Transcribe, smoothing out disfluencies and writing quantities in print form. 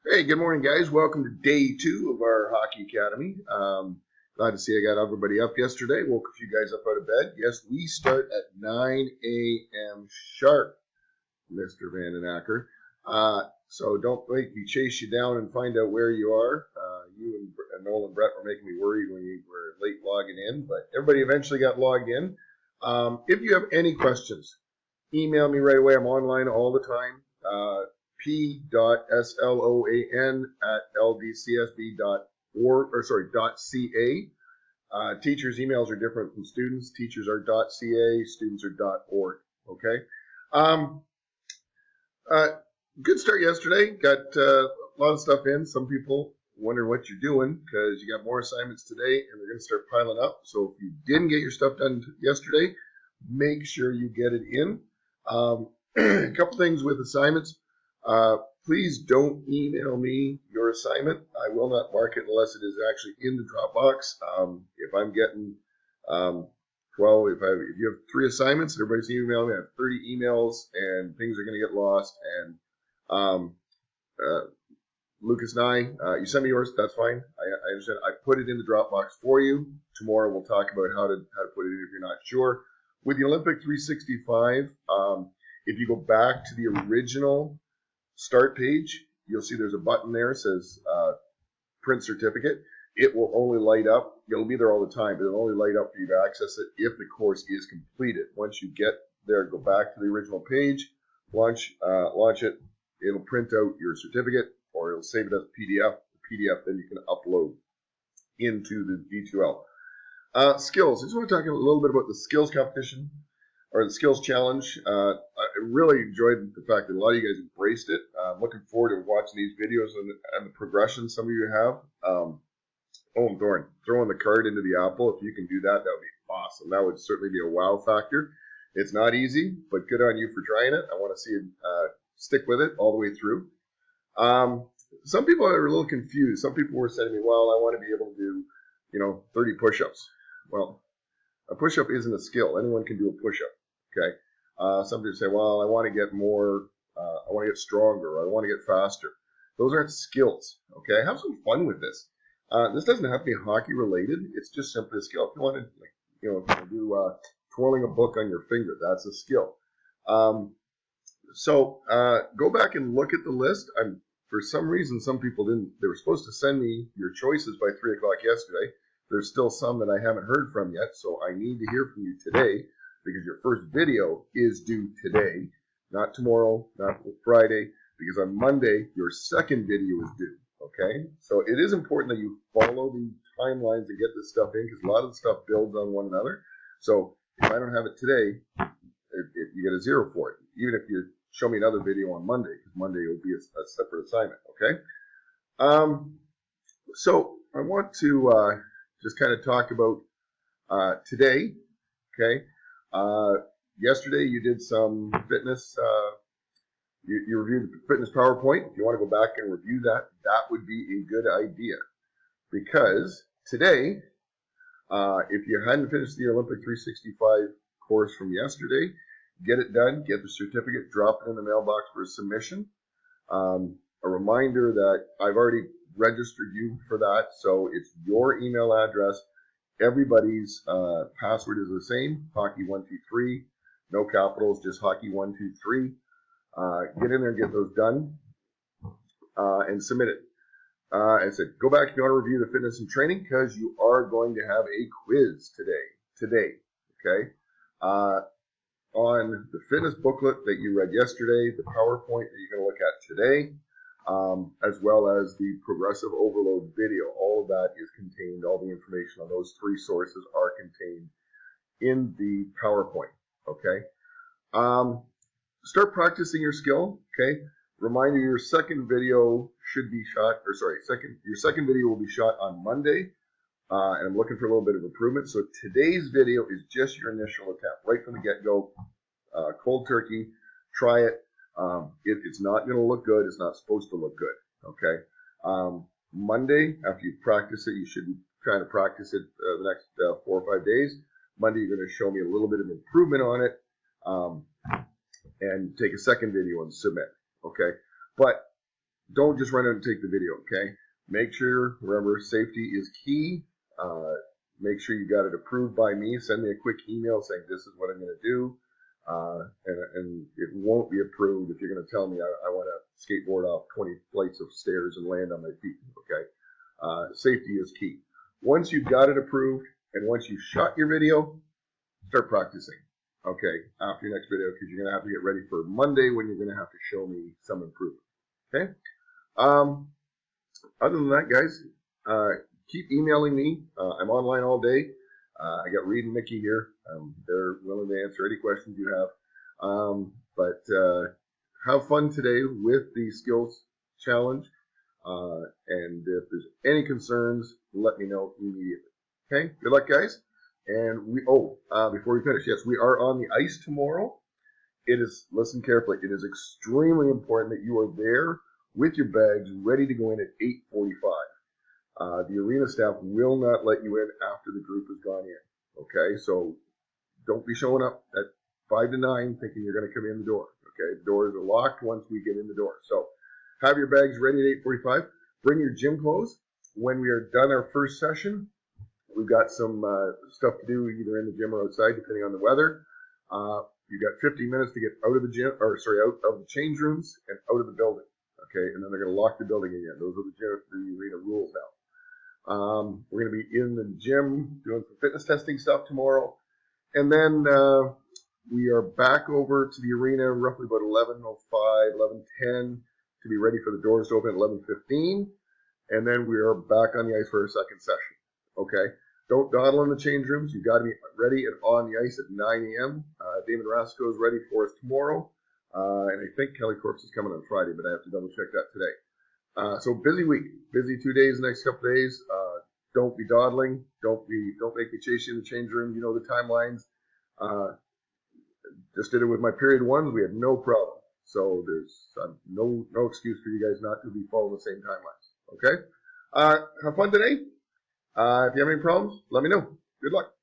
Hey, good morning, guys. Welcome to day 2 of our Hockey Academy. Glad to see I got everybody up yesterday. Woke a few guys up out of bed. Yes, we start at 9 a.m. sharp, Mr. Vandenacker. So don't make me chase you down and find out where you are. You and Noel and Brett were making me worried when you were late logging in, but everybody eventually got logged in. If you have any questions, email me right away. I'm online all the time. p.sloan@ldcsb.org, teachers' emails are different from students. Teachers are .ca, students are .org. Okay. Um, Good start yesterday. Got a lot of stuff in. Some people wondering what you're doing because you got more assignments today and they're going to start piling up. So if you didn't get your stuff done yesterday, make sure you get it in. A couple things with assignments. Please don't email me your assignment. I will not mark it unless it is actually in the Dropbox. If I'm getting 12, if you have 3 assignments, everybody's emailing me. I have 30 emails, and things are going to get lost. And Lucas and I, you send me yours. That's fine. I understand. I put it in the Dropbox for you. Tomorrow we'll talk about how to put it in if you're not sure. With the Olympic 365, if you go back to the original start page, you'll see there's a button there that says print certificate. It will only light up. It'll be there all the time, but it'll only light up for you to access it if the course is completed. Once you get there, go back to the original page, launch it. It'll print out your certificate, or it'll save it as a PDF. The PDF then you can upload into the D2L. Skills. I just want to talk a little bit about the skills competition or the skills challenge. I really enjoyed the fact that a lot of you guys embraced it. I'm looking forward to watching these videos and the progression some of you have. Owen Thorne, throwing the card into the apple. If you can do that, that would be awesome. That would certainly be a wow factor. It's not easy, but good on you for trying it. I want to see you stick with it all the way through. Some people are a little confused. Some people were saying to me, well, I want to be able to do, 30 push-ups. Well, a push-up isn't a skill. Anyone can do a push-up, okay? Some people say, well, I want to get more, I want to get stronger, or I want to get faster. Those aren't skills, okay? Have some fun with this. This doesn't have to be hockey related. It's just simply a skill. If you want to, do twirling a book on your finger, that's a skill. So go back and look at the list. For some reason, some people didn't. They were supposed to send me your choices by 3 o'clock yesterday. There's still some that I haven't heard from yet, so I need to hear from you today because your first video is due today, not tomorrow, not Friday, because on Monday your second video is due. Okay, so it is important that you follow the timelines and get this stuff in because a lot of the stuff builds on one another. So if I don't have it today, you get a 0 for it, even if you show me another video on Monday, because Monday will be a separate assignment. Okay, so I want to just kind of talk about today. Okay, yesterday you did some fitness. You reviewed the fitness PowerPoint. If you want to go back and review that, that would be a good idea. Because today, if you hadn't finished the Olympic 365 course from yesterday, get it done, get the certificate, drop it in the mailbox for submission. A reminder that I've already registered you for that, so it's your email address. Everybody's password is the same, hockey123, no capitals, just hockey123. Get in there and get those done and submit it. I said, go back if you want to review the fitness and training because you are going to have a quiz today, okay? On the fitness booklet that you read yesterday, the PowerPoint that you're going to look at today, as well as the progressive overload video. All of that is contained, all the information on those 3 sources are contained in the PowerPoint, okay? Start practicing your skill, okay? Reminder, your second video should be shot, your second video will be shot on Monday, and I'm looking for a little bit of improvement. So today's video is just your initial attempt, right from the get-go, cold turkey, try it. It's not going to look good. It's not supposed to look good, okay? Monday, after you practice it, you should be trying to practice it the next 4 or 5 days. Monday, you're going to show me a little bit of improvement on it, and take a second video and submit, okay? But don't just run out and take the video, okay? Make sure, remember, safety is key. Make sure you got it approved by me. Send me a quick email saying this is what I'm going to do. And it won't be approved if you're going to tell me I want to skateboard off 20 flights of stairs and land on my feet, okay? Safety is key. Once you've got it approved and once you've shot your video, start practicing, okay, after your next video, because you're going to have to get ready for Monday when you're going to have to show me some improvement, okay? Other than that, guys, keep emailing me. I'm online all day. I got Reed and Mickey here. They're willing to answer any questions you have. But have fun today with the skills challenge. And if there's any concerns, let me know immediately. Okay, good luck, guys. And before we finish, yes, we are on the ice tomorrow. Listen carefully, it is extremely important that you are there with your bags ready to go in at 8:45. The arena staff will not let you in after the group has gone in. Okay, so don't be showing up at 5 to 9 thinking you're going to come in the door. Okay, the doors are locked once we get in the door. So have your bags ready at 8:45. Bring your gym clothes. When we are done our first session, we've got some stuff to do either in the gym or outside, depending on the weather. You've got 15 minutes to get out of the gym, out of the change rooms and out of the building. Okay, and then they're going to lock the building again. Those are the arena rules now. We're going to be in the gym doing some fitness testing stuff tomorrow. And then we are back over to the arena roughly about 11:05, 11:10 to be ready for the doors to open at 11:15. And then we are back on the ice for our second session. Okay, don't dawdle in the change rooms. You've got to be ready and on the ice at 9 a.m. David Rasco is ready for us tomorrow. And I think Kelly Corpse is coming on Friday, but I have to double check that today. So busy week, busy 2 days, the next couple days. Don't be dawdling. Don't make me chase you in the change room. You know the timelines. Just did it with my period ones. We had no problem. So there's no excuse for you guys not to be following the same timelines. Okay. Have fun today. If you have any problems, let me know. Good luck.